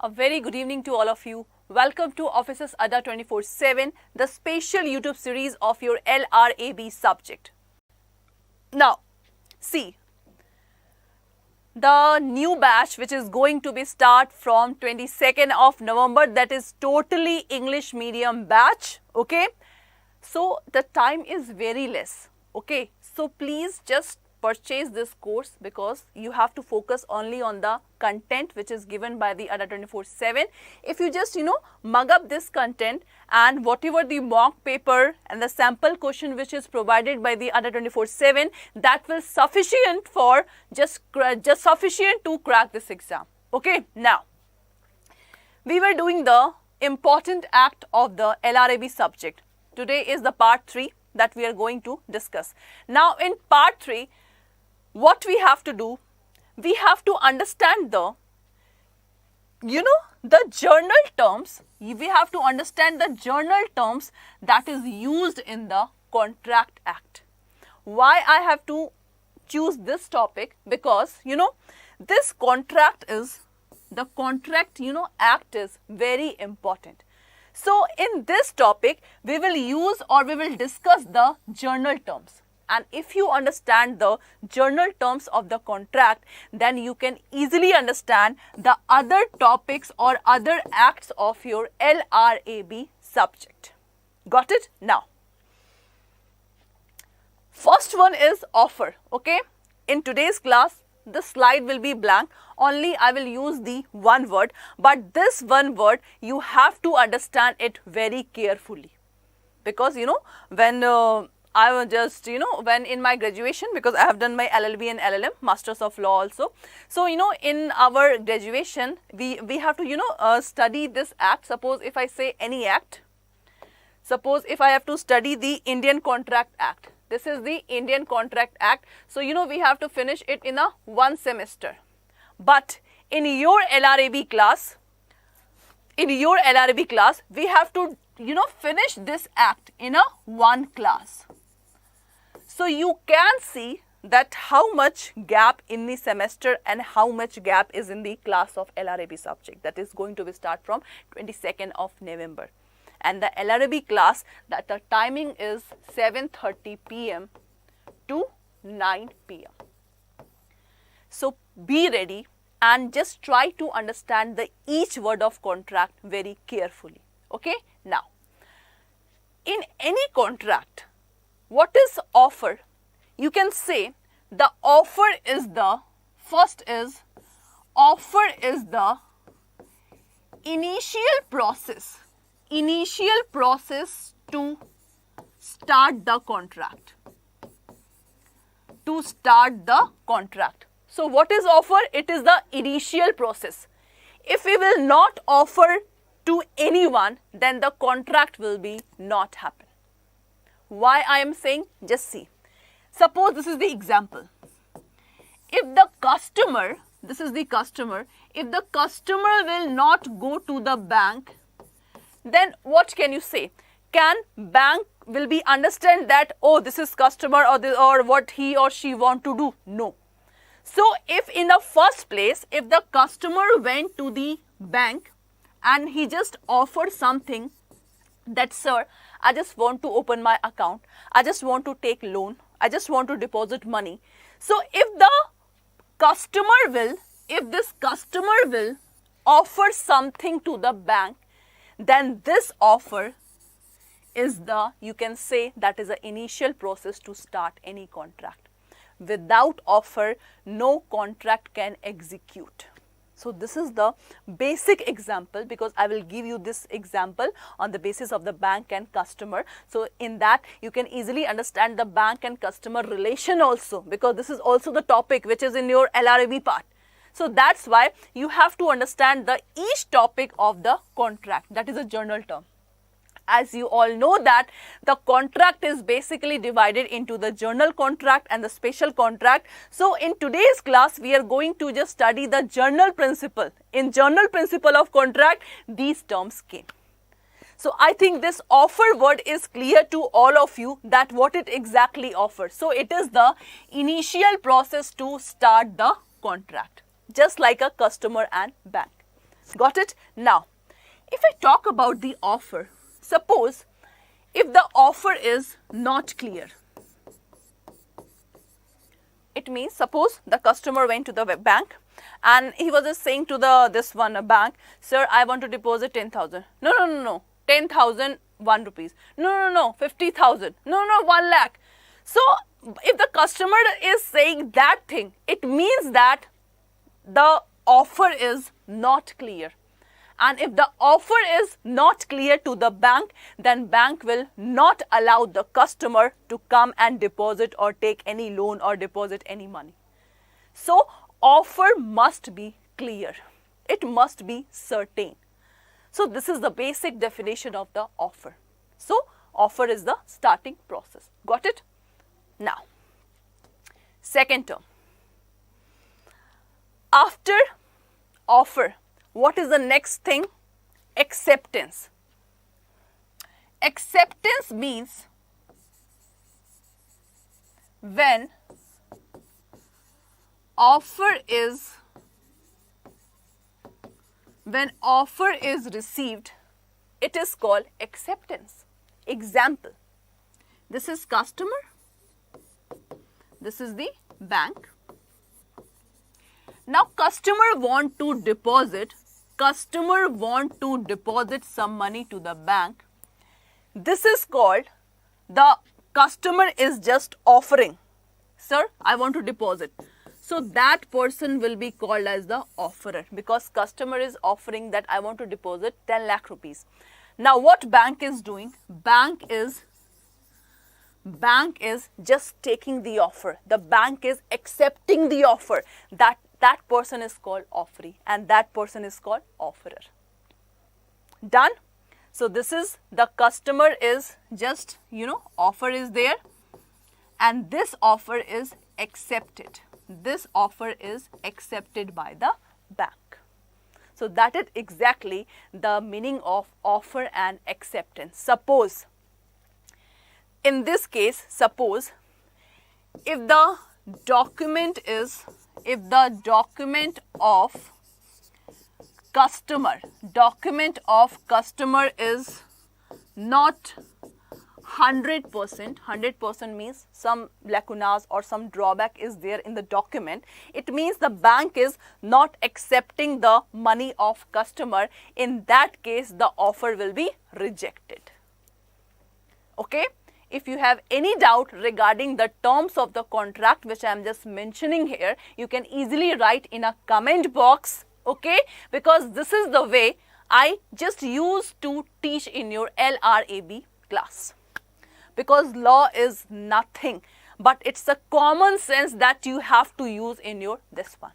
A very good evening to all of you. Welcome to Offices Adda 24/7, the special YouTube series of your LRAB subject. Now, see, the new batch which is going to be start from 22nd of November, that is totally English medium batch, okay? So, the time is very less, okay? So, please just purchase this course because you have to focus only on the content which is given by the Adda 24/7. If you just mug up this content and whatever the mock paper and the sample question which is provided by the Adda 24/7, that will sufficient for just sufficient to crack this exam. Okay, now we were doing the important act of the LRAB subject. Today is the part 3 that we are going to discuss. Now in part 3, what we have to do, we have to understand the journal terms. We have to understand the journal terms that is used in the Contract Act. Why I have to choose this topic? Because this contract is, the Contract Act is very important. So in this topic, we will use or we will discuss the journal terms. And if you understand the journal terms of the contract, then you can easily understand the other topics or other acts of your LRAB subject. Got it? Now, first one is offer, okay? In today's class, the slide will be blank. Only I will use the one word, but this one word, you have to understand it very carefully. Because, when I was just, when in my graduation, because I have done my LLB and LLM, Masters of Law also. So, in our graduation, we have to, study this act. Suppose if I say any act, suppose if I have to study the Indian Contract Act. This is the Indian Contract Act. So, we have to finish it in a one semester. But in your LRAB class, we have to, finish this act in a one class. So you can see that how much gap in the semester and how much gap is in the class of LRAB subject. That is going to be start from 22nd of November. And the LRAB class, that the timing is 7:30 p.m. to 9 p.m. So be ready and just try to understand the each word of contract very carefully. Okay? Now, in any contract, what is offer? You can say the offer is the, first is, offer is the initial process to start the contract. So what is offer? It is the initial process. If we will not offer to anyone, then the contract will be not happen. Why I am saying? Just see. Suppose this is the example. If the customer, this is the customer, if the customer will not go to the bank, then what can you say? Can bank will be understand that, oh, this is customer or what he or she want to do? No. So if in the first place, if the customer went to the bank and he just offered something that, sir, I just want to open my account, I just want to take loan, I just want to deposit money. So if the customer will, if this customer will offer something to the bank, then this offer is the, you can say that is the initial process to start any contract. Without offer, no contract can execute. So this is the basic example, because I will give you this example on the basis of the bank and customer. So in that you can easily understand the bank and customer relation also, because this is also the topic which is in your LRAB part. So that's why you have to understand the each topic of the contract, that is a journal term. As you all know that the contract is basically divided into the journal contract and the special contract. So in today's class, we are going to just study the journal principle. In journal principle of contract, these terms came. So I think this offer word is clear to all of you that what it exactly offers. So it is the initial process to start the contract, just like a customer and bank. Got it? Now, if I talk about the offer, suppose if the offer is not clear, it means suppose the customer went to the bank and he was just saying to this bank, sir, I want to deposit 10,000. No, 10,000 rupees. No, 50,000. No, 1 lakh. So if the customer is saying that thing, it means that the offer is not clear. And if the offer is not clear to the bank, then bank will not allow the customer to come and deposit or take any loan or deposit any money. So offer must be clear. It must be certain. So this is the basic definition of the offer. So offer is the starting process. Got it? Now, second term. After offer, what is the next thing? Acceptance. Acceptance means when offer is received, it is called acceptance. Example, this is customer, this is the bank. Now customer want to deposit some money to the bank. This is called, the customer is just offering, sir, I want to deposit. So that person will be called as the offerer, because customer is offering that I want to deposit 10 lakh rupees. Now what bank is doing? Bank is just taking the offer. The bank is accepting the offer. That person is called offeree and that person is called offerer. Done? So this is, the customer is just, offer is there and this offer is accepted. This offer is accepted by the bank. So that is exactly the meaning of offer and acceptance. Suppose, in this case, suppose if the document of customer is not 100%, 100% means some lacunas or some drawback is there in the document. It means the bank is not accepting the money of customer. In that case, the offer will be rejected. Okay? If you have any doubt regarding the terms of the contract which I am just mentioning here, you can easily write in a comment box, okay? Because this is the way I just used to teach in your LRAB class. Because law is nothing, but it's a common sense that you have to use in your this one.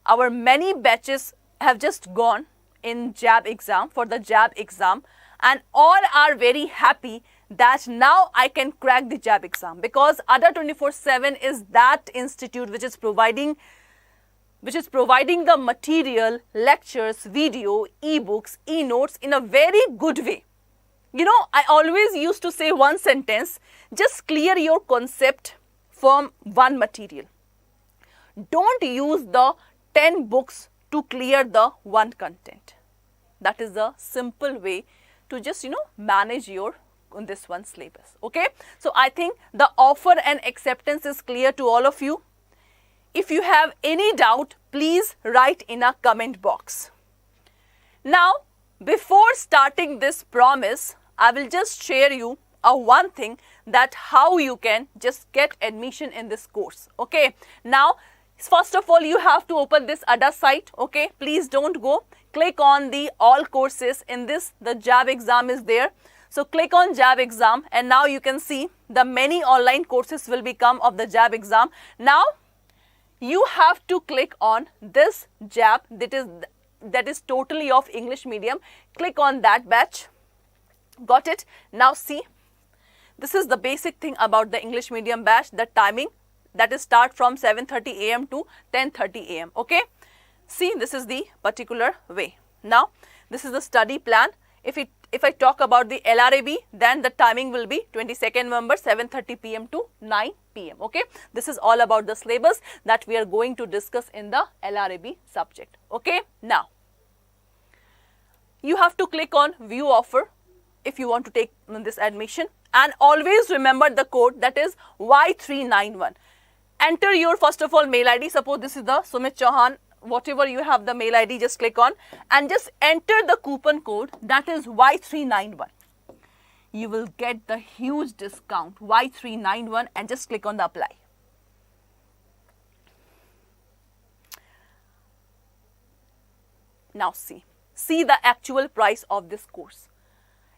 Our many batches have just gone in JAIIB exam, for the JAIIB exam, and all are very happy that now I can crack the JAIIB exam, because Adda 24/7 is that institute which is providing the material, lectures, video, e-books, e-notes in a very good way. I always used to say one sentence, just clear your concept from one material. Don't use the 10 books to clear the one content. That is the simple way to just, manage your this one syllabus. Okay? So I think the offer and acceptance is clear to all of you. If you have any doubt, please write in a comment box. Now, before starting this promise, I will just share you one thing, that how you can just get admission in this course. Okay? Now, first of all, you have to open this Adda site. Okay? Please don't go. Click on the all courses. In this, the JAIIB exam is there. So click on JAIIB exam and now you can see the many online courses will become of the JAIIB exam. Now, you have to click on this JAIIB that is totally of English medium. Click on that batch. Got it? Now see, this is the basic thing about the English medium batch, the timing, that is start from 7:30 a.m. to 10:30 a.m. Okay? See, this is the particular way. Now, this is the study plan. If I talk about the LRAB, then the timing will be 22nd November 7:30 p.m. to 9 p.m. Okay, this is all about the syllabus that we are going to discuss in the LRAB subject. Okay, now you have to click on view offer if you want to take this admission, and always remember the code, that is Y391. Enter your first of all mail ID. Suppose this is the Sumit Chauhan, whatever you have the mail ID, just click on and just enter the coupon code, that is Y391. You will get the huge discount Y391 and just click on the apply. Now see the actual price of this course.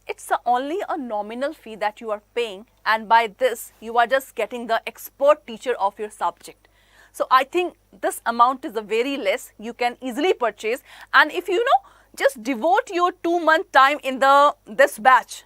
It's only a nominal fee that you are paying, and by this you are just getting the expert teacher of your subject. So I think this amount is a very less, you can easily purchase, and if you know, just devote your 2-month time in this batch,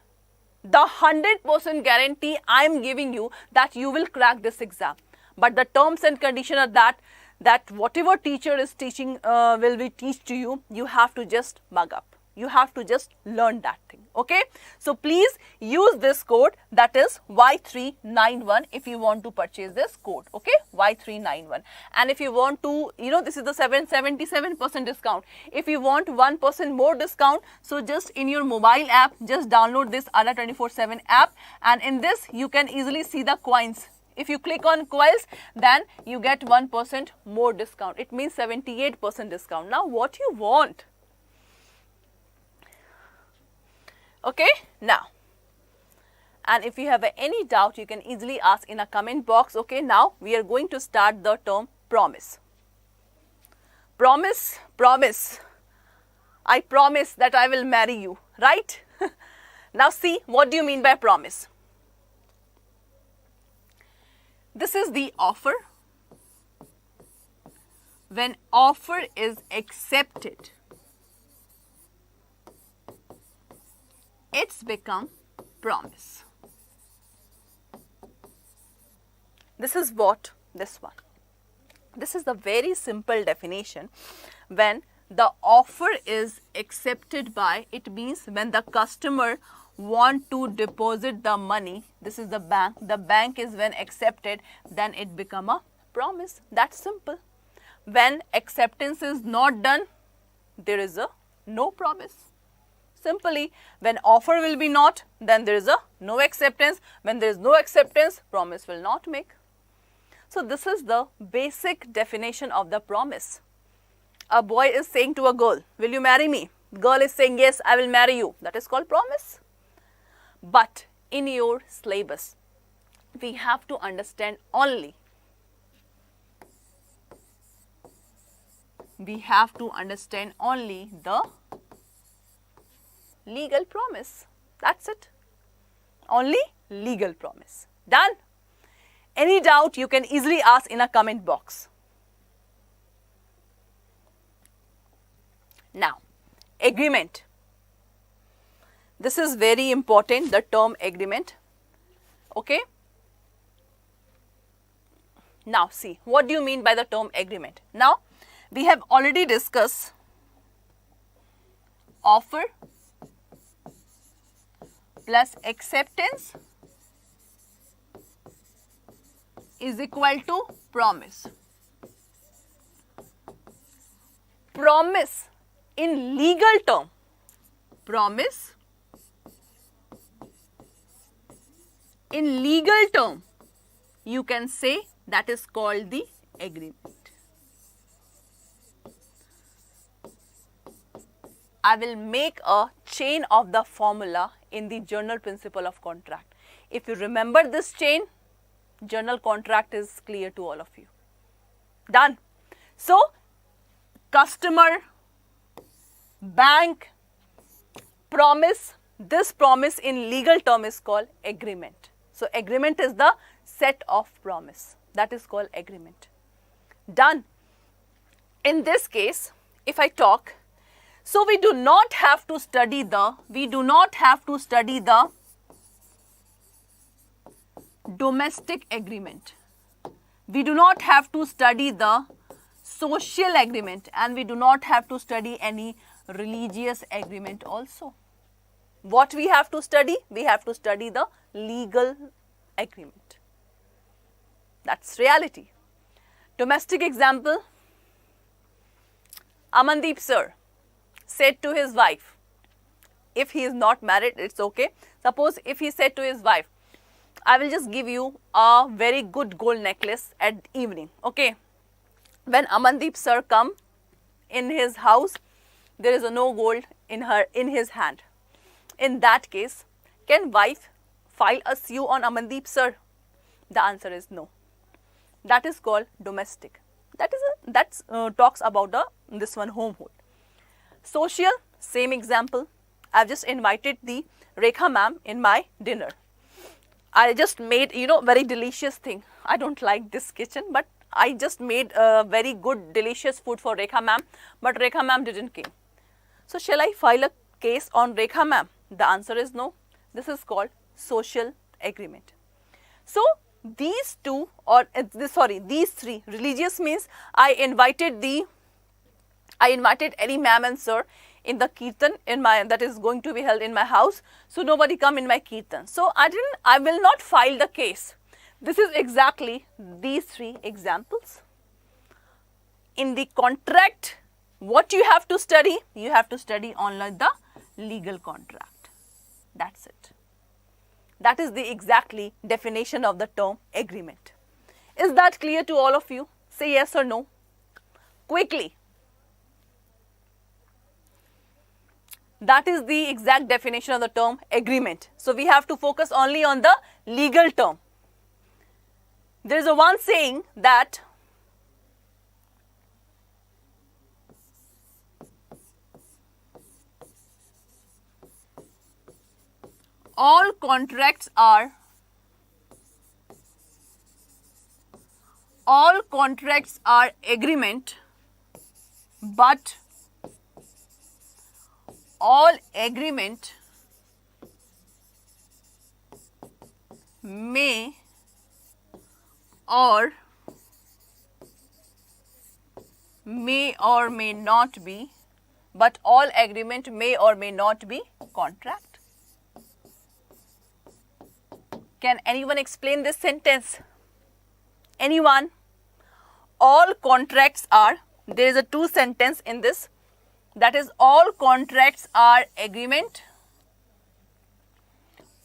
the 100% guarantee I am giving you that you will crack this exam. But the terms and conditions are that whatever teacher is teaching will be teach to you, you have to just mug up. You have to just learn that thing. Okay, so please use this code, that is Y391, if you want to purchase this code. Okay, Y391. And if you want to, this is the 77% discount. If you want 1% more discount, so just in your mobile app, just download this Adda 24/7 app, and in this you can easily see the coins. If you click on coils, then you get 1% more discount. It means 78% discount. Now what you want? Okay, now, and if you have any doubt, you can easily ask in a comment box. Okay, now we are going to start the term promise. Promise. I promise that I will marry you, right? Now see, what do you mean by promise? This is the offer. When offer is accepted, it's become promise. This is what this one. This is the very simple definition. When the offer is accepted by, it means when the customer want to deposit the money, this is the bank is when accepted, then it become a promise. That's simple. When acceptance is not done, there is a no promise. Simply, when offer will be not, then there is a no acceptance. When there is no acceptance, promise will not make. So this is the basic definition of the promise. A boy is saying to a girl, will you marry me? Girl is saying, yes, I will marry you. That is called promise. But in your syllabus, we have to understand only the legal promise. That's it. Only legal promise. Done. Any doubt, you can easily ask in a comment box. Now, agreement. This is very important, the term agreement. Okay. Now see, what do you mean by the term agreement? Now, we have already discussed offer plus acceptance is equal to promise. Promise in legal term. Promise in legal term, you can say that is called the agreement. I will make a chain of the formula in the general principle of contract. If you remember this chain, general contract is clear to all of you. Done. So, customer, bank, promise, this promise in legal term is called agreement. So, agreement is the set of promise. That is called agreement. Done. In this case, if I talk, so we do not have to study the domestic agreement. We do not have to study the social agreement, and we do not have to study any religious agreement also. What we have to study? We have to study the legal agreement. That's reality. Domestic example. Amandeep sir said to his wife, if he is not married, it's okay. Suppose if he said to his wife, I will just give you a very good gold necklace at evening. Okay. When Amandeep sir come in his house, there is no gold in his hand. In that case, can wife file a sue on Amandeep sir? The answer is no. That is called domestic. That talks about this one homehold. Social, same example. I've just invited the Rekha ma'am in my dinner. I just made, very delicious thing. I don't like this kitchen, but I just made a very good, delicious food for Rekha ma'am, but Rekha ma'am didn't came. So shall I file a case on Rekha ma'am? The answer is no. This is called social agreement. So these two, or these three, religious means I invited any ma'am and sir in the kirtan that is going to be held in my house. So nobody come in my kirtan. So I will not file the case. This is exactly these three examples. In the contract, what you have to study? You have to study only the legal contract. That's it. That is the exactly definition of the term agreement. Is that clear to all of you? Say yes or no. Quickly. That is the exact definition of the term agreement. So we have to focus only on the legal term. There is a one saying that all contracts are agreement, but all agreement may or may not be, but all agreement may or may not be contract. Can anyone explain this sentence? Anyone? All contracts are, there is a two sentence in this, that is all contracts are agreement,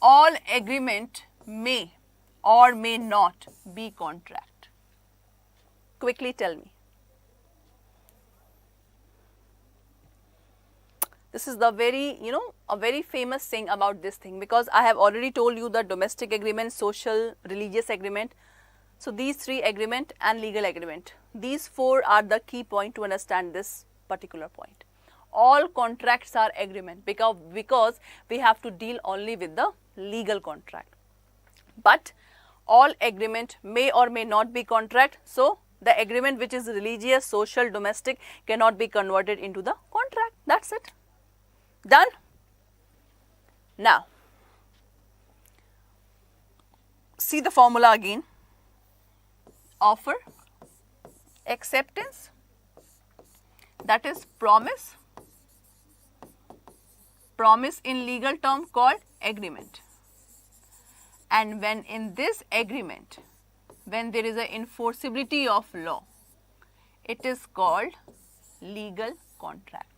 all agreement may or may not be contract. Quickly tell me. This is the very, a very famous thing about this thing, because I have already told you the domestic agreement, social, religious agreement. So these three, agreement and legal agreement, these four are the key point to understand this particular point. All contracts are agreement because we have to deal only with the legal contract. But all agreement may or may not be contract. So the agreement which is religious, social, domestic cannot be converted into the contract. That's it. Done? Now, see the formula again. Offer, acceptance, that is promise. Promise in legal term called agreement. And when in this agreement, when there is an enforceability of law, it is called legal contract.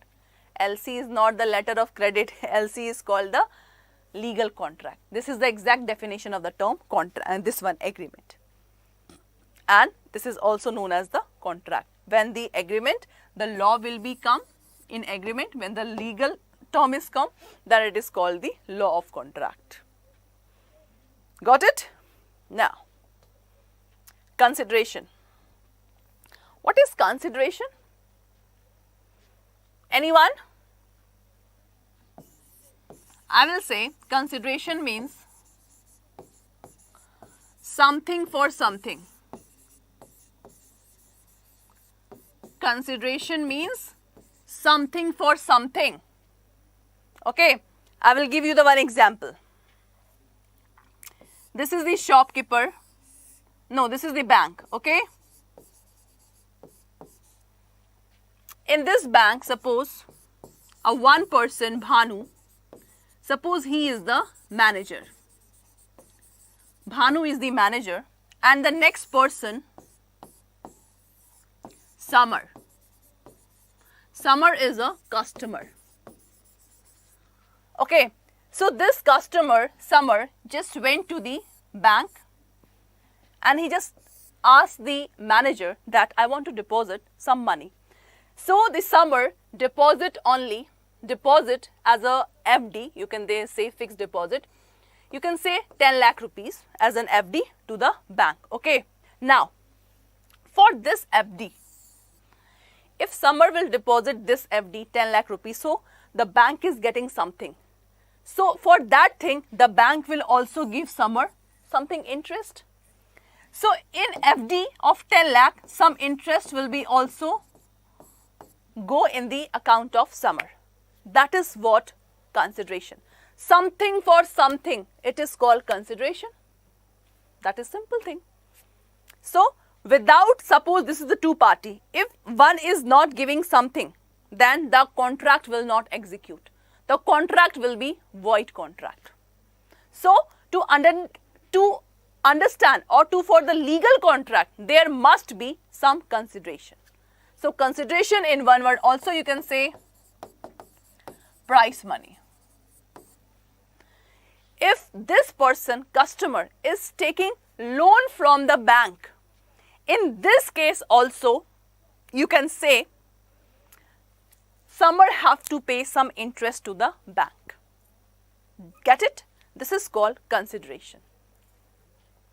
LC is not the letter of credit. LC is called the legal contract. This is the exact definition of the term contract, and this one agreement. And this is also known as the contract. When the agreement, the law will become in agreement. When the legal term is come, then it is called the law of contract. Got it? Now, consideration. What is consideration? Anyone? I will say consideration means something for something. Consideration means something for something. Okay, I will give you the one example. This is the shopkeeper. No, this is the bank. Okay. In this bank, suppose a one person, Bhanu, suppose he is the manager. Bhanu is the manager, and the next person, Summer. Summer is a customer. Okay, so this customer, Summer, just went to the bank and he just asked the manager that I want to deposit some money. So the Summer deposit as a FD, you can say fixed deposit, you can say 10 lakh rupees as an FD to the bank. Okay, now for this FD, if Summer will deposit this FD 10 lakh rupees, so the bank is getting something. So for that thing, the bank will also give Summer something interest. So in FD of 10 lakh, some interest will be also go in the account of Summer. That is what consideration. Something for something, it is called consideration. That is simple thing. So without, suppose this is the two party, if one is not giving something, then the contract will not execute. The contract will be void contract. So to understand or for the legal contract, there must be some consideration. So consideration in one word also you can say price money. If this person, customer, is taking loan from the bank, in this case also you can say Summer have to pay some interest to the bank. Get it? This is called consideration.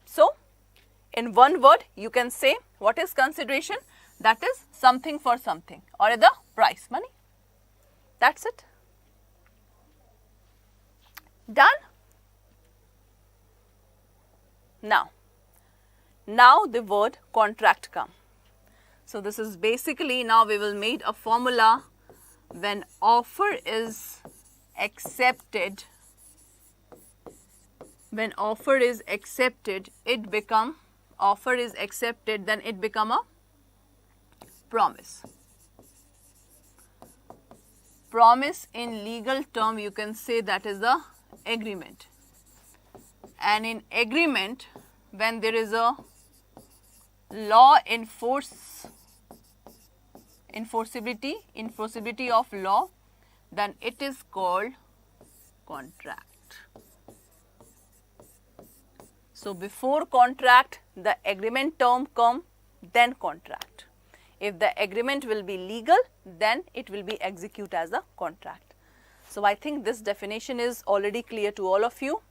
So in one word you can say what is consideration? That is something for something or the price money. That's it. Done? Now the word contract come. So this is basically, now we will make a formula. When offer is accepted, then it become a promise. Promise in legal term you can say that is a agreement. And in agreement, when there is a law enforceability of law, then it is called contract. So before contract, the agreement term come, then contract. If the agreement will be legal, then it will be executed as a contract. So I think this definition is already clear to all of you.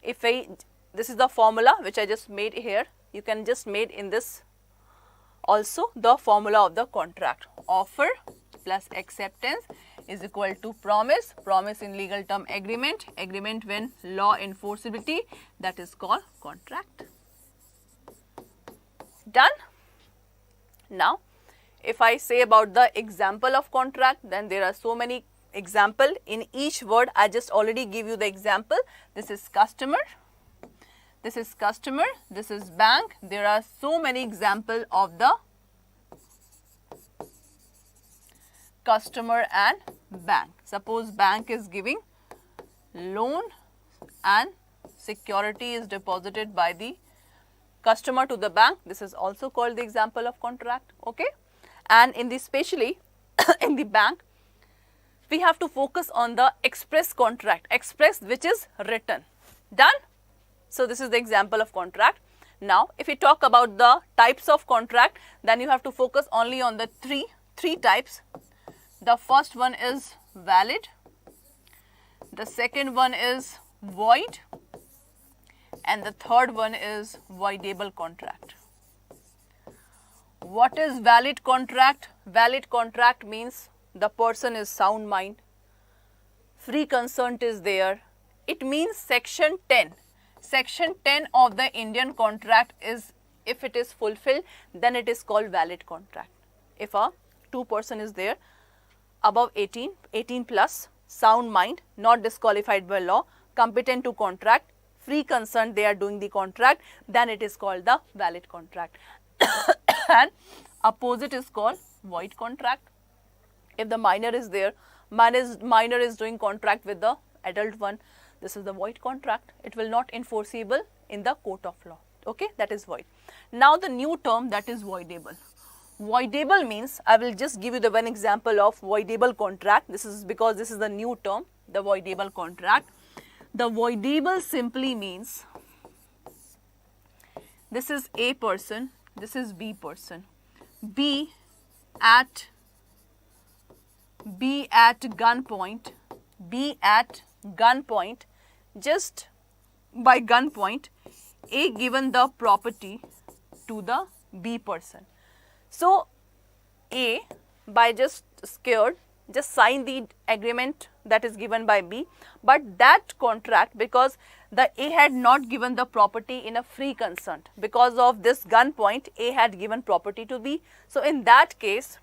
This is the formula which I just made here. You can just made in this also the formula of the contract. Offer plus acceptance is equal to promise. Promise in legal term agreement. Agreement when law enforceability, that is called contract. Done? Now, if I say about the example of contract, then there are so many example. In each word, I just already give you the example. This is customer. This is customer. This is bank. There are so many examples of the customer and bank. Suppose bank is giving loan and security is deposited by the customer to the bank. This is also called the example of contract. Okay. And in the especially in the bank, we have to focus on the express contract. Express which is written. Done? So this is the example of contract. Now, if we talk about the types of contract, then you have to focus only on the three types. The first one is valid. The second one is void. And the third one is voidable contract. What is valid contract? Valid contract means the person is sound mind. Free consent is there. It means section 10. Section 10 of the Indian contract is, if it is fulfilled, then it is called valid contract. If a person is there above 18 plus, sound mind, not disqualified by law, competent to contract, free consent, they are doing the contract, then it is called the valid contract. And opposite is called void contract. If the minor is there, minor is doing contract with the adult one, this is the void contract. It will not enforceable in the court of law. Okay, that is void. Now the new term, that is voidable. Voidable means, I will just give you the one example of voidable contract. This is because this is the new term, the voidable contract. The voidable simply means this is A person, this is B person. B at gunpoint, just by gunpoint, A given the property to the B person. So A, by just scared, just sign the agreement that is given by B, but that contract, because the A had not given the property in a free consent, because of this gunpoint, A had given property to B. So in that case,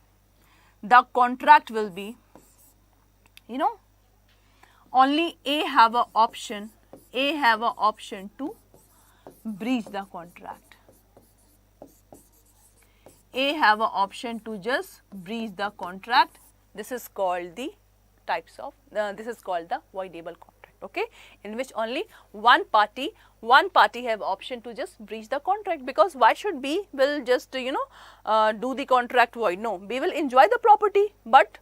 the contract will be, only A have a option to breach the contract. A have an option to just breach the contract. This is called the this is called the voidable contract, okay, in which only one party have option to just breach the contract, because why should B will just do the contract void? No, B will enjoy the property, but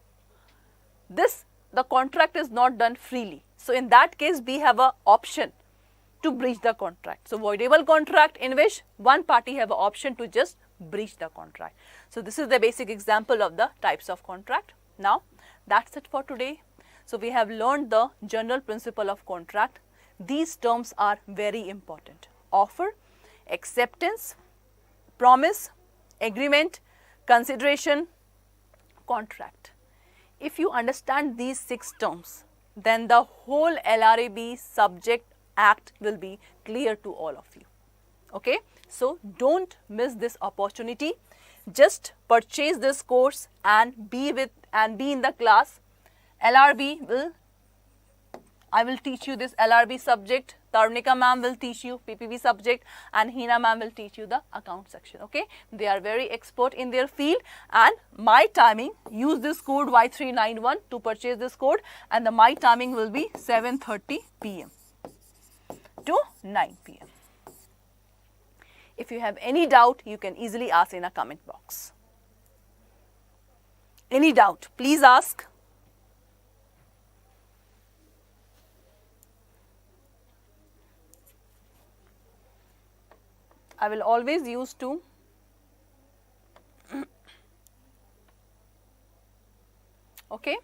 the contract is not done freely. So in that case, B have a option to breach the contract. So voidable contract in which one party have an option to just breach the contract. So this is the basic example of the types of contract. Now that's it for today. So we have learned the general principle of contract. These terms are very important: offer, acceptance, promise, agreement, consideration, contract. If you understand these 6 terms, then the whole LRAB subject act will be clear to all of you. Okay, so don't miss this opportunity. Just purchase this course and be in the class. I will teach you this LRB subject. Tarnika ma'am will teach you PPB subject, and Hina ma'am will teach you the account section. Okay, they are very expert in their field, and my timing, use this code Y391 to purchase this code, and the my timing will be 7:30 p.m. to 9 p.m. If you have any doubt, you can easily ask in a comment box. Any doubt, please ask. I will always use to okay.